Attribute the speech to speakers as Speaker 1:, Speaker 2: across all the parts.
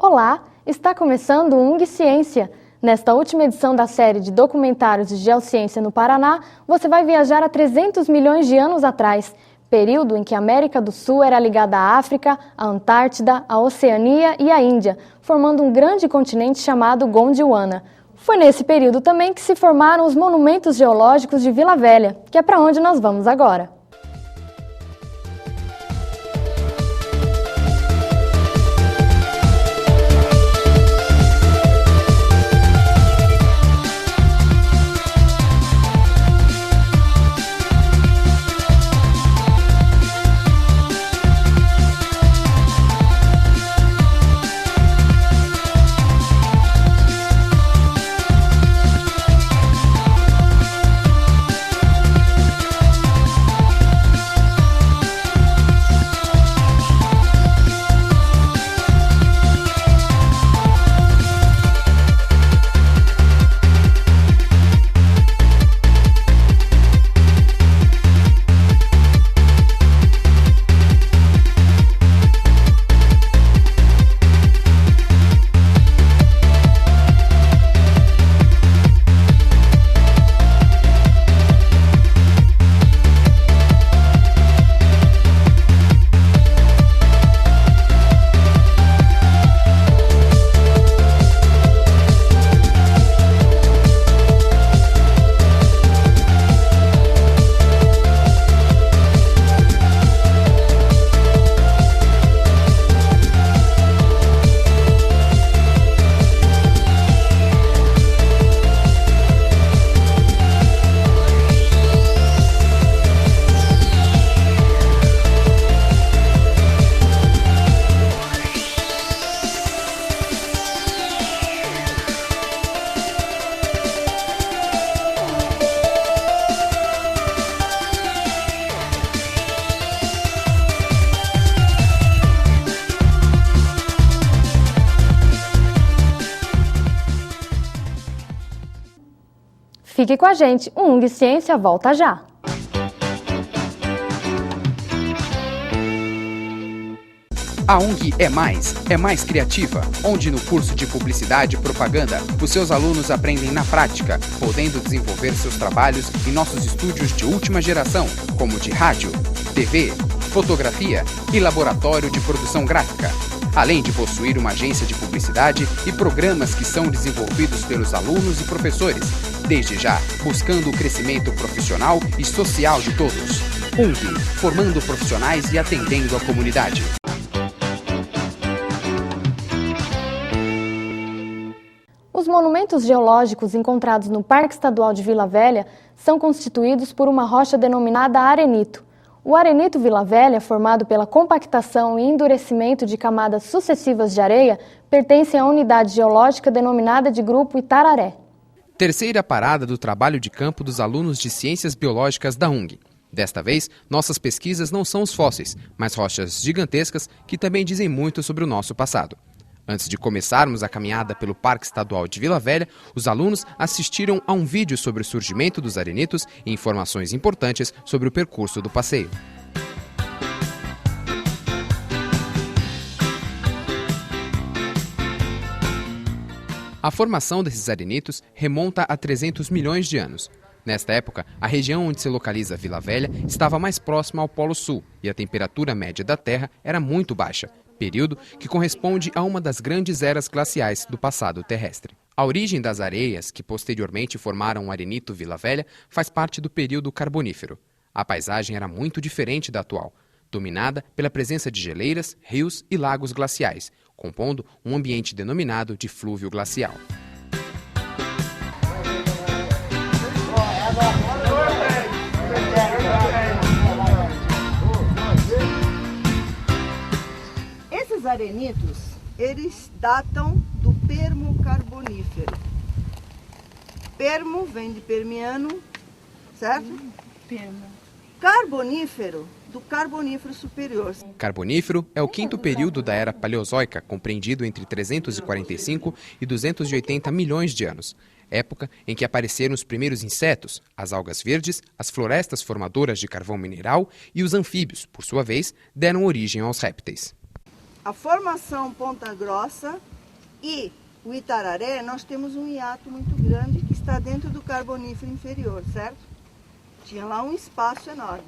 Speaker 1: Olá, está começando o UNG Ciência. Nesta última edição da série de documentários de geociência no Paraná, você vai viajar a 300 milhões de anos atrás, período em que a América do Sul era ligada à África, à Antártida, à Oceania e à Índia, formando um grande continente chamado Gondwana. Foi nesse período também que se formaram os monumentos geológicos de Vila Velha, que é para onde nós vamos agora. Fique com a gente, o UNG Ciência volta já!
Speaker 2: A UNG é mais criativa, onde no curso de Publicidade e Propaganda, os seus alunos aprendem na prática, podendo desenvolver seus trabalhos em nossos estúdios de última geração, como de rádio, TV, fotografia e laboratório de produção gráfica, além de possuir uma agência de publicidade e programas que são desenvolvidos pelos alunos e professores, desde já buscando o crescimento profissional e social de todos. UNG, formando profissionais e atendendo a comunidade.
Speaker 1: Os monumentos geológicos encontrados no Parque Estadual de Vila Velha são constituídos por uma rocha denominada arenito. O arenito Vila Velha, formado pela compactação e endurecimento de camadas sucessivas de areia, pertence à unidade geológica denominada de Grupo Itararé.
Speaker 2: Terceira parada do trabalho de campo dos alunos de Ciências Biológicas da UNG. Desta vez, nossas pesquisas não são os fósseis, mas rochas gigantescas que também dizem muito sobre o nosso passado. Antes de começarmos a caminhada pelo Parque Estadual de Vila Velha, os alunos assistiram a um vídeo sobre o surgimento dos arenitos e informações importantes sobre o percurso do passeio. A formação desses arenitos remonta a 300 milhões de anos. Nesta época, a região onde se localiza Vila Velha estava mais próxima ao Polo Sul e a temperatura média da Terra era muito baixa, período que corresponde a uma das grandes eras glaciais do passado terrestre. A origem das areias, que posteriormente formaram o arenito Vila Velha, faz parte do período carbonífero. A paisagem era muito diferente da atual, dominada pela presença de geleiras, rios e lagos glaciais, compondo um ambiente denominado de flúvio glacial.
Speaker 3: Esses arenitos, eles datam do Permo-Carbonífero. Permo vem de permiano, certo? Permo. Carbonífero, do Carbonífero superior.
Speaker 2: Carbonífero é o quinto período da Era Paleozoica, compreendido entre 345 e 280 milhões de anos. Época em que apareceram os primeiros insetos, as algas verdes, as florestas formadoras de carvão mineral e os anfíbios, por sua vez, deram origem aos répteis.
Speaker 3: A formação Ponta Grossa E o Itararé, nós temos um hiato muito grande que está dentro do Carbonífero inferior, certo? Tinha lá um espaço enorme.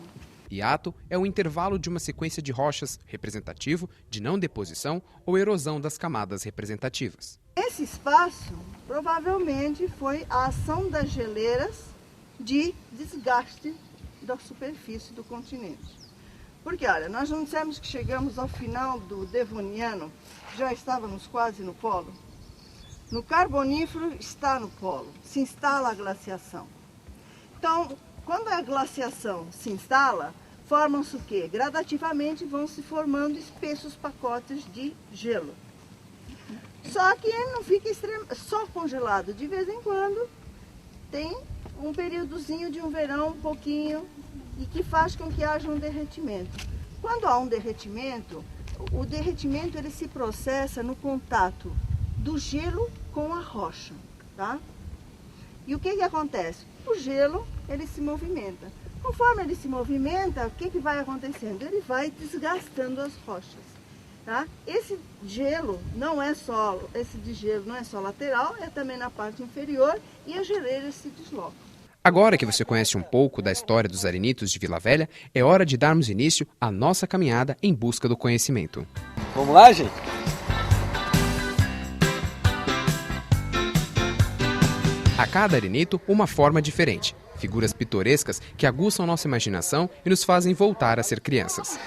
Speaker 2: Hiato é o intervalo de uma sequência de rochas representativo de não deposição ou erosão das camadas representativas.
Speaker 3: Esse espaço provavelmente foi a ação das geleiras de desgaste da superfície do continente. Porque, olha, nós não dissemos que chegamos ao final do Devoniano, já estávamos quase no polo? No Carbonífero está no polo, se instala a glaciação. Então, quando a glaciação se instala, formam-se o quê? Gradativamente vão se formando espessos pacotes de gelo. Só que ele não fica só congelado. De vez em quando tem um períodozinho de um verão, um pouquinho, e que faz com que haja um derretimento. Quando há um derretimento, o derretimento ele se processa no contato do gelo com a rocha, tá? E o que acontece? O gelo, ele se movimenta. Conforme ele se movimenta, o que vai acontecendo? Ele vai desgastando as rochas, tá? Esse de gelo não é só lateral, é também na parte inferior e as geleiras se deslocam.
Speaker 2: Agora que você conhece um pouco da história dos arenitos de Vila Velha, é hora de darmos início à nossa caminhada em busca do conhecimento.
Speaker 4: Vamos lá, gente?
Speaker 2: A cada arenito, uma forma diferente. Figuras pitorescas que aguçam nossa imaginação e nos fazem voltar a ser crianças.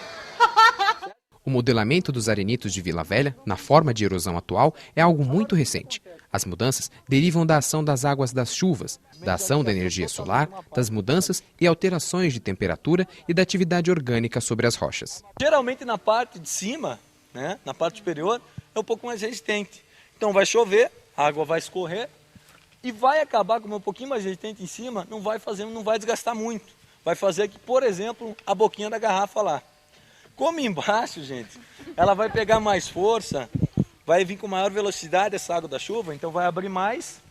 Speaker 2: O modelamento dos arenitos de Vila Velha, na forma de erosão atual, é algo muito recente. As mudanças derivam da ação das águas das chuvas, da ação da energia solar, das mudanças e alterações de temperatura e da atividade orgânica sobre as rochas.
Speaker 4: Geralmente na parte de cima, né, na parte superior, é um pouco mais resistente. Então vai chover, a água vai escorrer e vai acabar, como é um pouquinho mais resistente em cima, não vai desgastar muito. Vai fazer que, por exemplo, a boquinha da garrafa lá. Como embaixo, gente, ela vai pegar mais força, vai vir com maior velocidade essa água da chuva, então vai abrir mais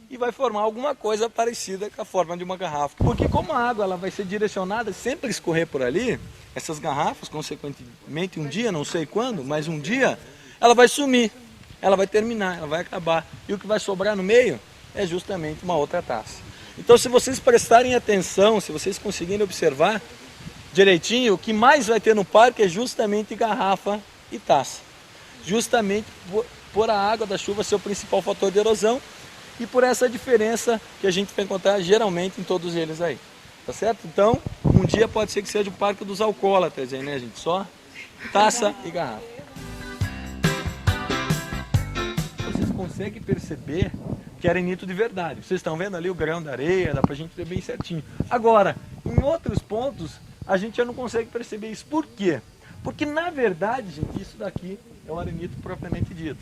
Speaker 4: e vai formar alguma coisa parecida com a forma de uma garrafa. Porque como a água ela vai ser direcionada, sempre escorrer por ali, essas garrafas, consequentemente, um dia, não sei quando, mas um dia, ela vai sumir, ela vai terminar, ela vai acabar. E o que vai sobrar no meio é justamente uma outra taça. Então, se vocês prestarem atenção, se vocês conseguirem observar direitinho, o que mais vai ter no parque é justamente garrafa e taça. Justamente por a água da chuva ser o principal fator de erosão e por essa diferença que a gente vai encontrar geralmente em todos eles aí. Tá certo? Então, um dia pode ser que seja o parque dos alcoólatras aí, né, gente? Só taça e garrafa. Vocês conseguem perceber que é arenito de verdade. Vocês estão vendo ali o grão da areia, dá pra gente ver bem certinho. Agora, em outros pontos, a gente já não consegue perceber isso. Por quê? Porque, na verdade, gente, isso daqui é o arenito propriamente dito.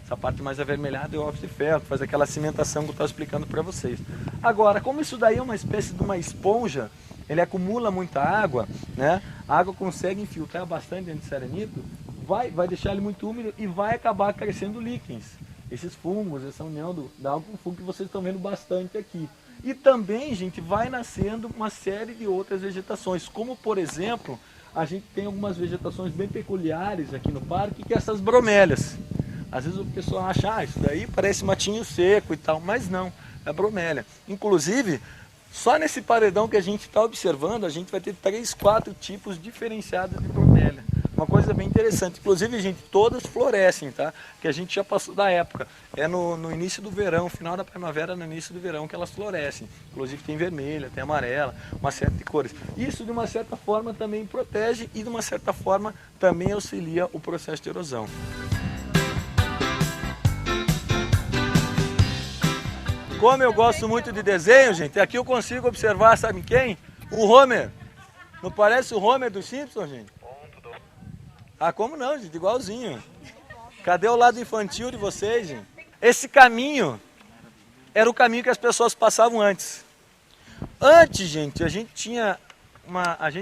Speaker 4: Essa parte mais avermelhada é o óxido de ferro, que faz aquela cimentação que eu estou explicando para vocês. Agora, como isso daí é uma espécie de uma esponja, ele acumula muita água, né? A água consegue infiltrar bastante dentro desse arenito, vai deixar ele muito úmido e vai acabar crescendo líquens. Esses fungos, essa união da água com fungo que vocês estão vendo bastante aqui. E também, gente, vai nascendo uma série de outras vegetações, como, por exemplo, a gente tem algumas vegetações bem peculiares aqui no parque, que é essas bromélias. Às vezes o pessoal acha, isso daí parece matinho seco e tal, mas não, é bromélia. Inclusive, só nesse paredão que a gente está observando, a gente vai ter 3, 4 tipos diferenciados de bromélia. Uma coisa bem interessante. Inclusive, gente, todas florescem, tá? Que a gente já passou da época. É no início do verão, final da primavera, no início do verão que elas florescem. Inclusive tem vermelha, tem amarela, uma série de cores. Isso, de uma certa forma, também protege e, de uma certa forma, também auxilia o processo de erosão. Como eu gosto muito de desenho, gente, aqui eu consigo observar, sabe quem? O Homer. Não parece o Homer dos Simpsons, gente? Ah, como não, gente? Igualzinho. Cadê o lado infantil de vocês, gente? Esse caminho era o caminho que as pessoas passavam antes. Antes, gente, a gente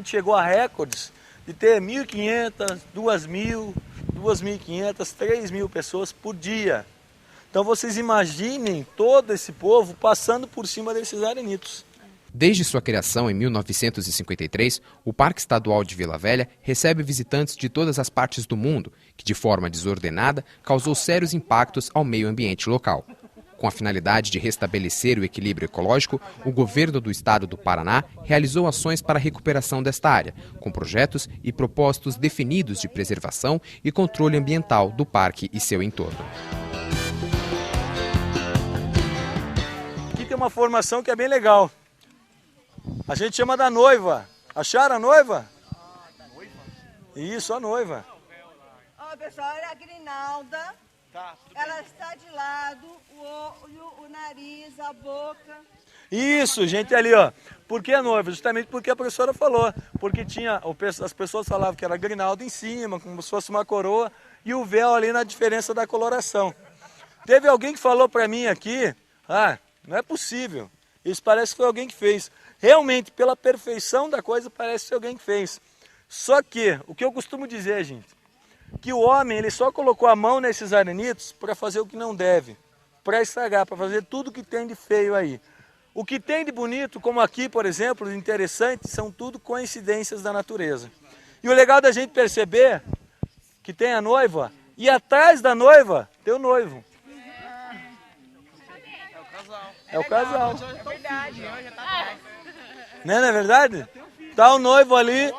Speaker 4: chegou a recordes de ter 1.500, 2.000, 2.500, 3.000 pessoas por dia. Então vocês imaginem todo esse povo passando por cima desses arenitos.
Speaker 2: Desde sua criação em 1953, o Parque Estadual de Vila Velha recebe visitantes de todas as partes do mundo, que de forma desordenada causou sérios impactos ao meio ambiente local. Com a finalidade de restabelecer o equilíbrio ecológico, o governo do estado do Paraná realizou ações para a recuperação desta área, com projetos e propósitos definidos de preservação e controle ambiental do parque e seu entorno.
Speaker 4: Aqui tem uma formação que é bem legal. A gente chama da noiva. Acharam a noiva? Isso, a noiva.
Speaker 3: Ó, pessoal, olha a grinalda. Ela está de lado, o olho, o nariz, a boca.
Speaker 4: Isso, gente, ali, ó. Por que a noiva? Justamente porque a professora falou. Porque tinha, as pessoas falavam que era grinalda em cima, como se fosse uma coroa, e o véu ali na diferença da coloração. Teve alguém que falou pra mim aqui, não é possível. Isso parece que foi alguém que fez. Realmente, pela perfeição da coisa, parece ser alguém que fez. Só que, o que eu costumo dizer, gente, que o homem ele só colocou a mão nesses arenitos para fazer o que não deve, para estragar, para fazer tudo que tem de feio aí. O que tem de bonito, como aqui, por exemplo, de interessante, são tudo coincidências da natureza. E o legal da gente perceber que tem a noiva, e atrás da noiva tem o noivo. É o casal.
Speaker 5: É verdade, hoje tá atrás.
Speaker 4: Não é verdade? Tá o noivo ali.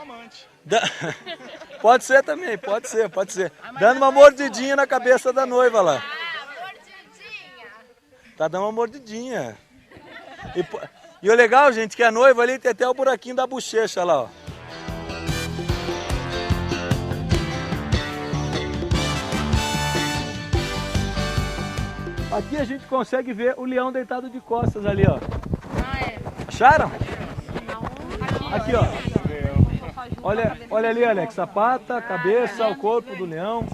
Speaker 4: Pode ser também, pode ser. Dando uma mordidinha na cabeça da noiva lá. Tá dando uma mordidinha. E o legal, gente, que a noiva ali tem até o buraquinho da bochecha lá, ó. Aqui a gente consegue ver o leão deitado de costas ali, ó. Acharam? Aqui, ó. Olha ali, Alex, a pata, a cabeça, o corpo do leão.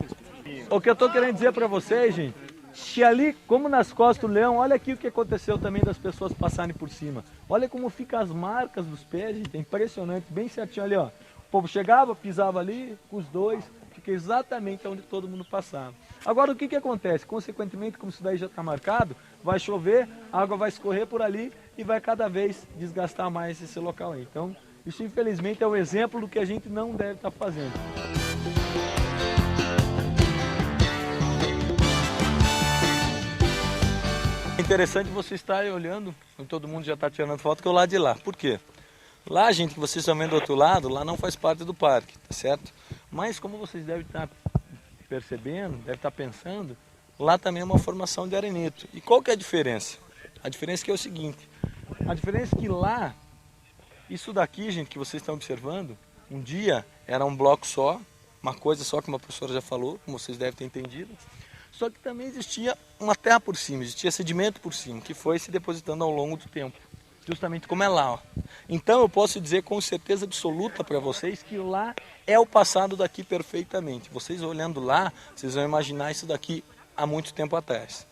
Speaker 4: O que eu tô querendo dizer pra vocês, gente, que ali, como nas costas do leão, olha aqui o que aconteceu também das pessoas passarem por cima. Olha como ficam as marcas dos pés, gente, é impressionante, bem certinho ali, ó. O povo chegava, pisava ali, com os dois, fica exatamente onde todo mundo passava. Agora, o que acontece? Consequentemente, como isso daí já está marcado, vai chover, a água vai escorrer por ali e vai cada vez desgastar mais esse local aí. Então, isso infelizmente é um exemplo do que a gente não deve estar fazendo. É interessante você estar aí olhando, todo mundo já está tirando foto, que é o lado de lá. Por quê? Lá, gente, que vocês estão vendo do outro lado, lá não faz parte do parque, tá certo? Mas como vocês devem estar percebendo, devem estar pensando, lá também é uma formação de arenito. E qual que é a diferença? A diferença que é o seguinte, a diferença é que lá, isso daqui, gente, que vocês estão observando, um dia era um bloco só, uma coisa só, como a professora já falou, como vocês devem ter entendido, só que também existia uma terra por cima, existia sedimento por cima, que foi se depositando ao longo do tempo, justamente como é lá, ó. Então eu posso dizer com certeza absoluta para vocês que lá é o passado daqui perfeitamente. Vocês olhando lá, vocês vão imaginar isso daqui há muito tempo atrás.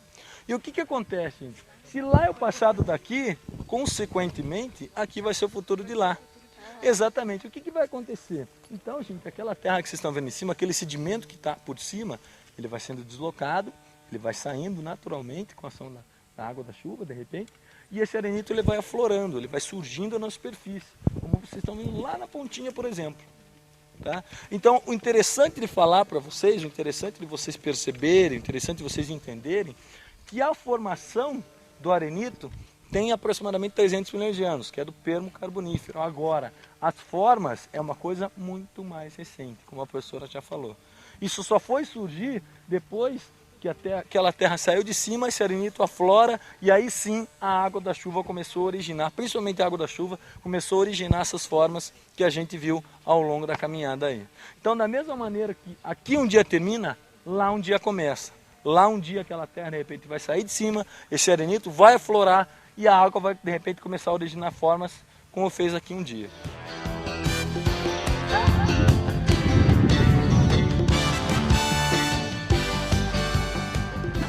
Speaker 4: E o que acontece, gente? Se lá é o passado daqui, consequentemente, aqui vai ser o futuro de lá. Exatamente. O que vai acontecer? Então, gente, aquela terra que vocês estão vendo em cima, aquele sedimento que está por cima, ele vai sendo deslocado, ele vai saindo naturalmente com a ação da água da chuva, de repente, e esse arenito ele vai aflorando, ele vai surgindo na superfície, como vocês estão vendo lá na pontinha, por exemplo. Tá? Então, o interessante de falar para vocês, o interessante de vocês perceberem, o interessante de vocês entenderem, que a formação do arenito tem aproximadamente 300 milhões de anos, que é do Permo Carbonífero. Agora, as formas é uma coisa muito mais recente, como a professora já falou. Isso só foi surgir depois que aquela terra saiu de cima, esse arenito aflora e aí sim a água da chuva começou a originar, principalmente a água da chuva, começou a originar essas formas que a gente viu ao longo da caminhada aí. Então, da mesma maneira que aqui um dia termina, lá um dia começa. Lá um dia aquela terra de repente vai sair de cima, esse arenito vai aflorar e a água vai de repente começar a originar formas como fez aqui um dia.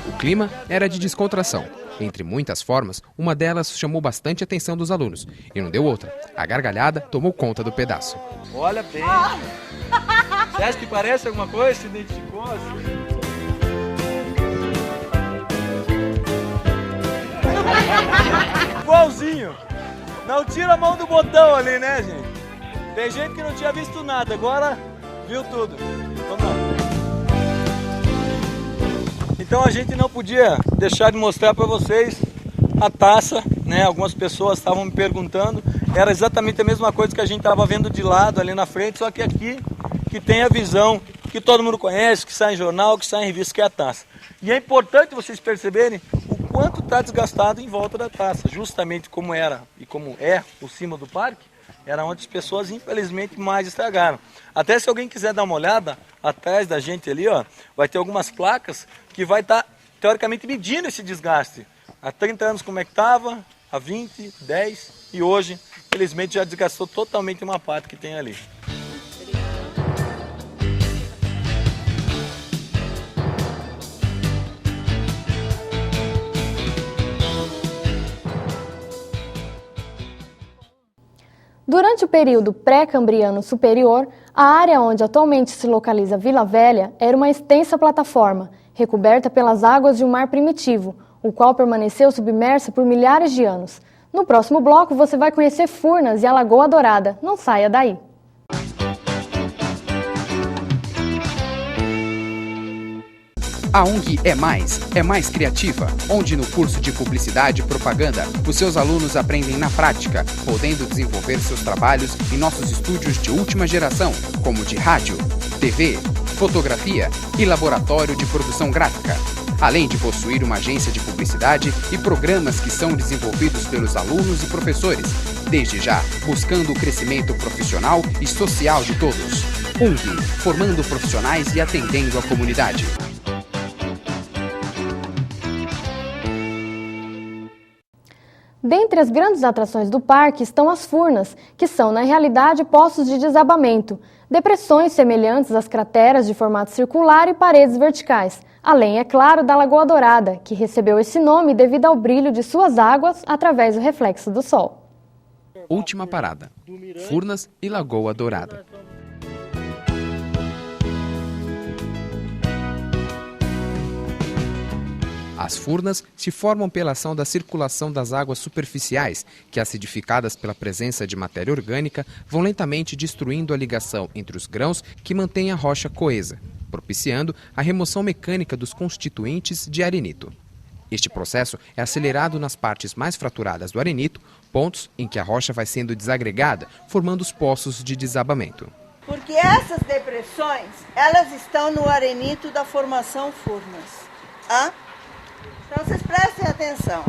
Speaker 2: O clima era de descontração. Entre muitas formas, uma delas chamou bastante a atenção dos alunos. E não deu outra. A gargalhada tomou conta do pedaço.
Speaker 4: Olha bem. Você acha que parece alguma coisa? Se identificou assim? Igualzinho. Não tira a mão do botão ali, né, gente? Tem gente que não tinha visto nada, agora viu tudo. Vamos lá. Então a gente não podia deixar de mostrar para vocês a taça, né? Algumas pessoas estavam me perguntando, era exatamente a mesma coisa que a gente estava vendo de lado ali na frente, só que aqui que tem a visão que todo mundo conhece, que sai em jornal, que sai em revista, que é a taça. E é importante vocês perceberem o quanto está desgastado em volta da taça, justamente como era e como é o cima do parque, era onde as pessoas infelizmente mais estragaram. Até se alguém quiser dar uma olhada, atrás da gente ali, ó, vai ter algumas placas que vai estar, teoricamente, medindo esse desgaste. Há 30 anos como é que estava, há 20, 10 e hoje, infelizmente, já desgastou totalmente uma parte que tem ali.
Speaker 1: Durante o período pré-cambriano superior, a área onde atualmente se localiza Vila Velha era uma extensa plataforma, recoberta pelas águas de um mar primitivo, o qual permaneceu submersa por milhares de anos. No próximo bloco você vai conhecer Furnas e a Lagoa Dourada. Não saia daí!
Speaker 2: A UNG é mais criativa, onde no curso de Publicidade e Propaganda, os seus alunos aprendem na prática, podendo desenvolver seus trabalhos em nossos estúdios de última geração, como de rádio, TV, fotografia e laboratório de produção gráfica. Além de possuir uma agência de publicidade e programas que são desenvolvidos pelos alunos e professores, desde já buscando o crescimento profissional e social de todos. UNG, formando profissionais e atendendo a comunidade.
Speaker 1: Dentre as grandes atrações do parque estão as furnas, que são, na realidade, poços de desabamento, depressões semelhantes às crateras de formato circular e paredes verticais, além, é claro, da Lagoa Dourada, que recebeu esse nome devido ao brilho de suas águas através do reflexo do sol.
Speaker 2: Última parada: Furnas e Lagoa Dourada. As furnas se formam pela ação da circulação das águas superficiais, que, acidificadas pela presença de matéria orgânica, vão lentamente destruindo a ligação entre os grãos que mantêm a rocha coesa, propiciando a remoção mecânica dos constituintes de arenito. Este processo é acelerado nas partes mais fraturadas do arenito, pontos em que a rocha vai sendo desagregada, formando os poços de desabamento.
Speaker 3: Porque essas depressões, elas estão no arenito da formação Furnas. Então vocês prestem atenção.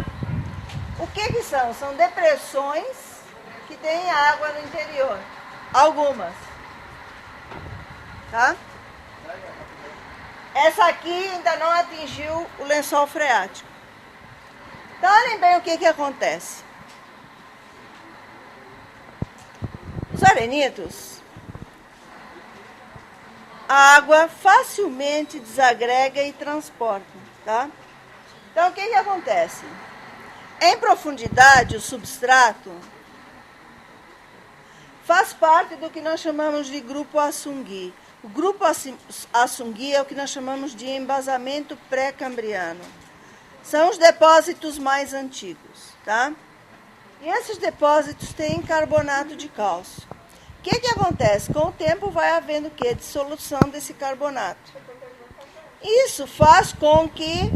Speaker 3: O que são? São depressões que têm água no interior. Algumas. Tá? Essa aqui ainda não atingiu o lençol freático. Então olhem bem o que acontece. Os arenitos, a água facilmente desagrega e transporta, tá? Então, o que acontece? Em profundidade, o substrato faz parte do que nós chamamos de grupo Assungui. O grupo Assungui é o que nós chamamos de embasamento pré-cambriano. São os depósitos mais antigos, tá? E esses depósitos têm carbonato de cálcio. O que acontece? Com o tempo vai havendo o quê? Dissolução desse carbonato. Isso faz com que,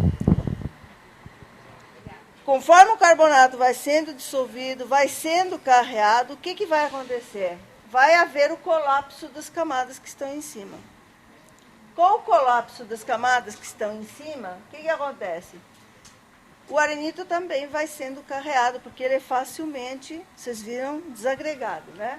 Speaker 3: conforme o carbonato vai sendo dissolvido, vai sendo carreado, o que vai acontecer? Vai haver o colapso das camadas que estão em cima. Com o colapso das camadas que estão em cima, o que acontece? O arenito também vai sendo carreado, porque ele é facilmente, vocês viram, desagregado, né?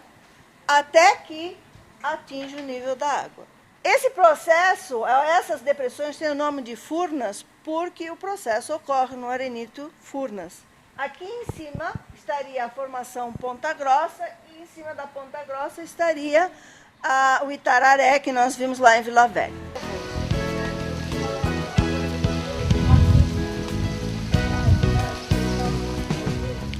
Speaker 3: Até que atinge o nível da água. Esse processo, essas depressões têm o nome de furnas, porque o processo ocorre no arenito Furnas. Aqui em cima estaria a formação Ponta Grossa e em cima da Ponta Grossa estaria o Itararé, que nós vimos lá em Vila Velha.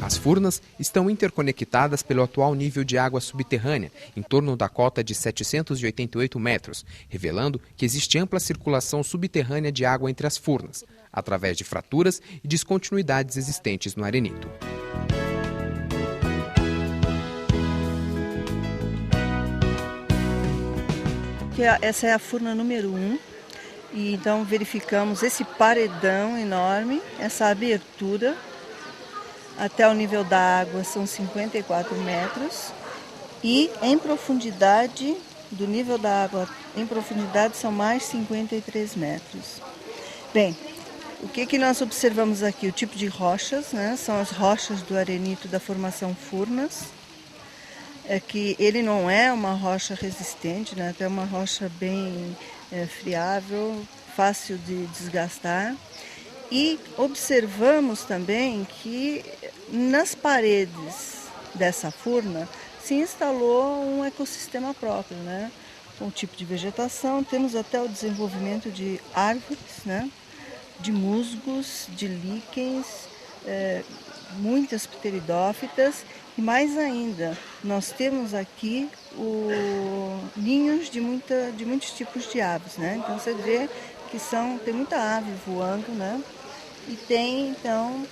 Speaker 2: As furnas estão interconectadas pelo atual nível de água subterrânea, em torno da cota de 788 metros, revelando que existe ampla circulação subterrânea de água entre as furnas, através de fraturas e descontinuidades existentes no arenito.
Speaker 3: que essa é a furna número 1. E então verificamos esse paredão enorme, essa abertura. Até o nível da água são 54 metros. E em profundidade, do nível da água em profundidade, são mais 53 metros. Bem, o que nós observamos aqui? O tipo de rochas, né? São as rochas do arenito da formação Furnas. É que ele não é uma rocha resistente, né? É uma rocha bem friável, fácil de desgastar. E observamos também que nas paredes dessa furna se instalou um ecossistema próprio, né? Com o tipo de vegetação, temos até o desenvolvimento de árvores, né? De musgos, de líquens, muitas pteridófitas e mais ainda, nós temos aqui ninhos de muitos tipos de aves, né? Então você vê que tem muita ave voando, né? E tem então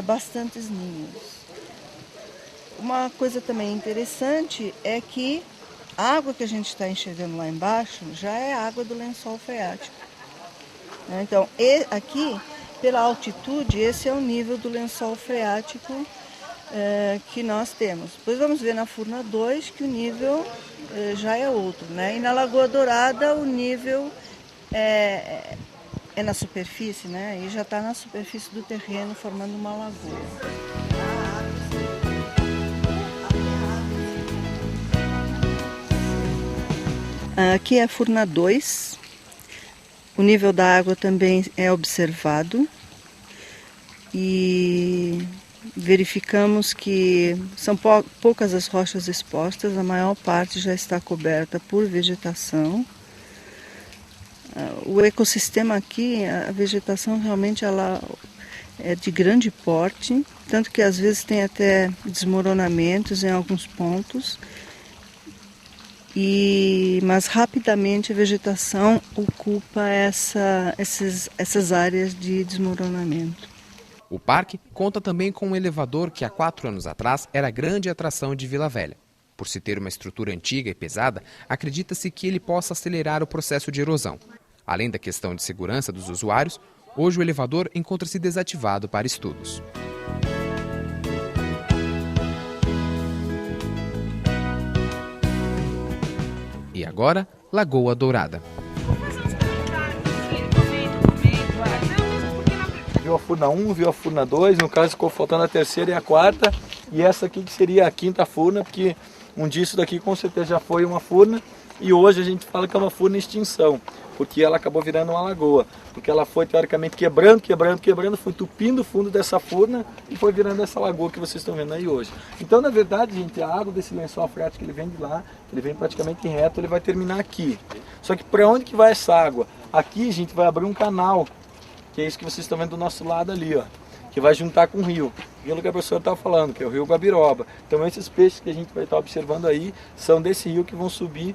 Speaker 3: bastantes ninhos. Uma coisa também interessante é que a água que a gente está enxergando lá embaixo já é água do lençol freático. Então, aqui, pela altitude, esse é o nível do lençol freático que nós temos. Depois vamos ver na Furna 2 que o nível já é outro, né? E na Lagoa Dourada o nível é na superfície, né? E já está na superfície do terreno formando uma lagoa. Aqui é a Furna 2. O nível da água também é observado e verificamos que são poucas as rochas expostas, a maior parte já está coberta por vegetação. O ecossistema aqui, a vegetação realmente ela é de grande porte, tanto que às vezes tem até desmoronamentos em alguns pontos. Mas rapidamente a vegetação ocupa essas áreas de desmoronamento.
Speaker 2: O parque conta também com um elevador que há 4 anos atrás era a grande atração de Vila Velha. Por se ter uma estrutura antiga e pesada, acredita-se que ele possa acelerar o processo de erosão. Além da questão de segurança dos usuários, hoje o elevador encontra-se desativado para estudos. E agora, Lagoa Dourada.
Speaker 4: Viu a Furna 1, viu a Furna 2, no caso ficou faltando a terceira e a quarta, e essa aqui que seria a quinta Furna, porque um dia isso daqui com certeza já foi uma Furna, e hoje a gente fala que é uma Furna em extinção, porque ela acabou virando uma lagoa, porque ela foi teoricamente quebrando, foi entupindo o fundo dessa Furna e foi virando essa lagoa que vocês estão vendo aí hoje. Então, na verdade, gente, a água desse lençol freático, ele vem de lá, ele vem praticamente reto, ele vai terminar aqui. Só que para onde que vai essa água? Aqui, a gente vai abrir um canal, que é isso que vocês estão vendo do nosso lado ali, ó, que vai juntar com o rio. Aquilo que a professora estava falando, que é o rio Guabiroba. Então, esses peixes que a gente vai estar observando aí são desse rio que vão subir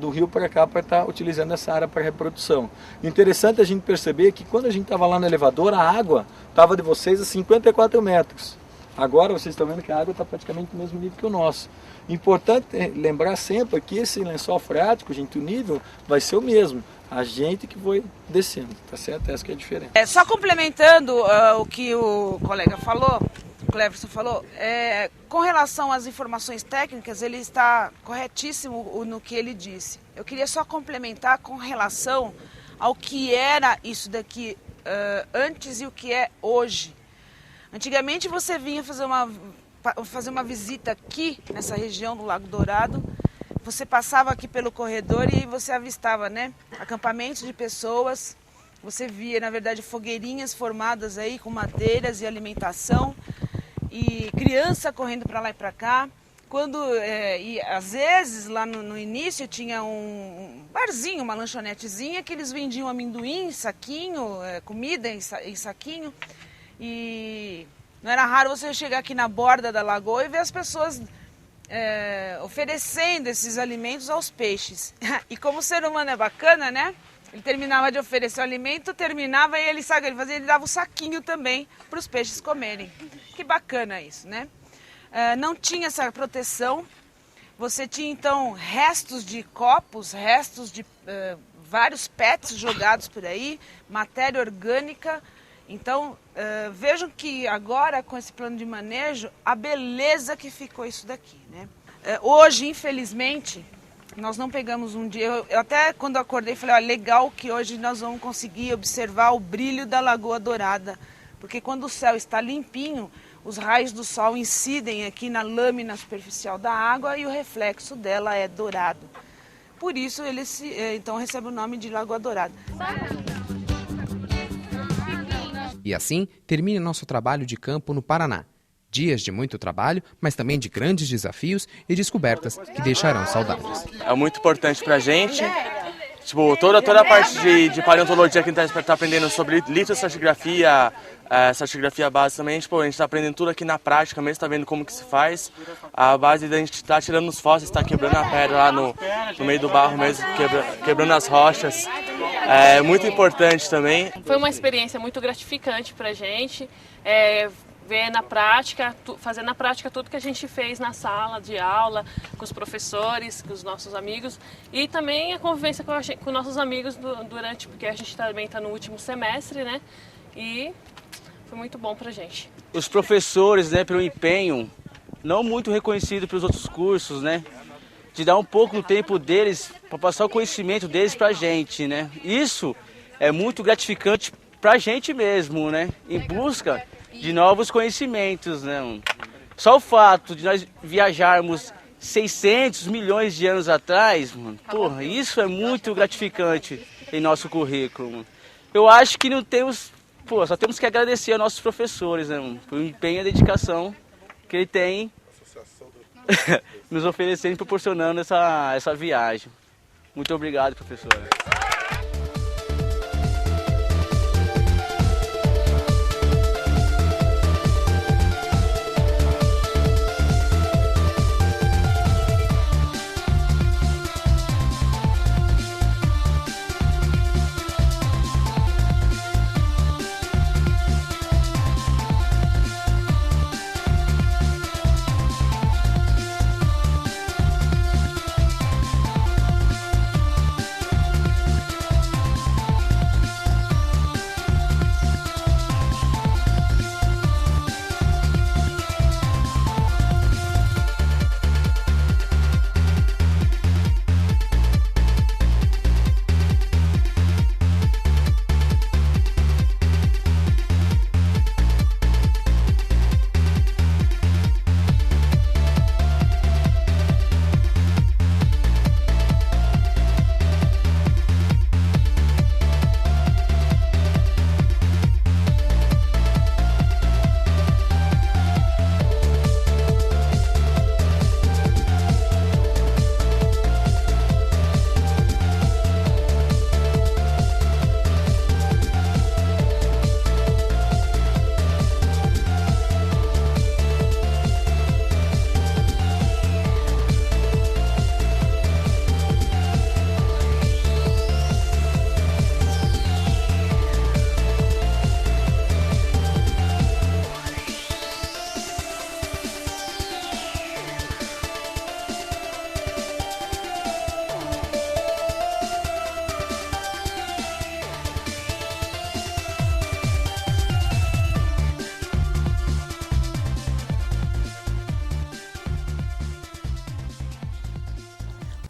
Speaker 4: do rio para cá para estar utilizando essa área para reprodução. Interessante a gente perceber que quando a gente estava lá no elevador, a água estava de vocês a 54 metros. Agora vocês estão vendo que a água está praticamente no mesmo nível que o nosso. Importante lembrar sempre que esse lençol freático, gente, o nível vai ser o mesmo. A gente que foi descendo, tá certo? Essa que é a diferença.
Speaker 5: Só complementando o que o colega falou, o Cleverson falou, com relação às informações técnicas, ele está corretíssimo no que ele disse. Eu queria só complementar com relação ao que era isso daqui antes e o que é hoje. Antigamente você vinha fazer uma visita aqui nessa região do Lago Dourado, você passava aqui pelo corredor e você avistava, né, acampamentos de pessoas, você via, na verdade, fogueirinhas formadas aí com madeiras e alimentação, e criança correndo para lá e para cá. E às vezes lá no início tinha um barzinho, uma lanchonetezinha que eles vendiam amendoim, saquinho, comida em saquinho, e não era raro você chegar aqui na borda da lagoa e ver as pessoas oferecendo esses alimentos aos peixes. E como o ser humano é bacana, né? Ele terminava de oferecer o alimento, terminava e ele dava o saquinho também para os peixes comerem. Que bacana isso, né? Não tinha essa proteção, Você tinha então restos de copos, restos de vários PETs jogados por aí, matéria orgânica. Então, vejam que agora, com esse plano de manejo, a beleza que ficou isso daqui, né? Hoje, infelizmente, nós não pegamos um dia... Eu até quando acordei falei, ó, legal que hoje nós vamos conseguir observar o brilho da Lagoa Dourada. Porque quando o céu está limpinho, os raios do sol incidem aqui na lâmina superficial da água e o reflexo dela é dourado. Por isso, ele então recebe o nome de Lagoa Dourada.
Speaker 2: E assim termina nosso trabalho de campo no Paraná. Dias de muito trabalho, mas também de grandes desafios e descobertas que deixarão saudades.
Speaker 6: É muito importante pra gente. Tipo, toda a parte de paleontologia que a gente está aprendendo sobre litosstratigrafia, stratigrafia base também, tipo, a gente está aprendendo tudo aqui na prática mesmo, está vendo como que se faz. A base da gente está tirando os fósseis, está quebrando a pedra lá no meio do barro mesmo, quebrando as rochas. É muito importante também.
Speaker 7: Foi uma experiência muito gratificante para a gente. Ver na prática, fazer na prática tudo que a gente fez na sala de aula, com os professores, com os nossos amigos e também a convivência com nossos amigos durante, porque a gente também está no último semestre, né? E foi muito bom pra gente.
Speaker 8: Os professores, né, pelo empenho, não muito reconhecido pelos outros cursos, né? De dar um pouco do tempo deles para passar o conhecimento deles pra gente, né? Isso é muito gratificante pra gente mesmo, né? Em busca de novos conhecimentos, né? Só o fato de nós viajarmos 600 milhões de anos atrás, mano, porra, isso é muito gratificante em nosso currículo, mano. Eu acho que não temos, só temos que agradecer aos nossos professores, né, mano, pelo empenho e a dedicação que ele tem nos oferecendo e proporcionando essa viagem. Muito obrigado, professora.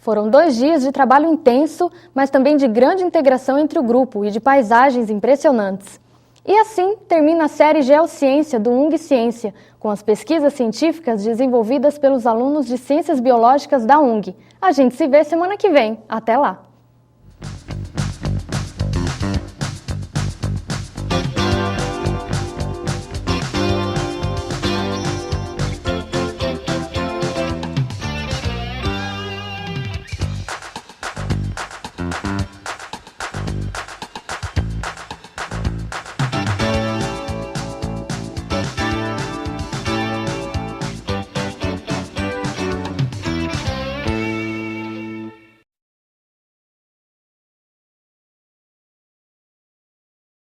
Speaker 1: Foram 2 dias de trabalho intenso, mas também de grande integração entre o grupo e de paisagens impressionantes. E assim termina a série Geociência do UNG Ciência, com as pesquisas científicas desenvolvidas pelos alunos de Ciências Biológicas da UNG. A gente se vê semana que vem. Até lá!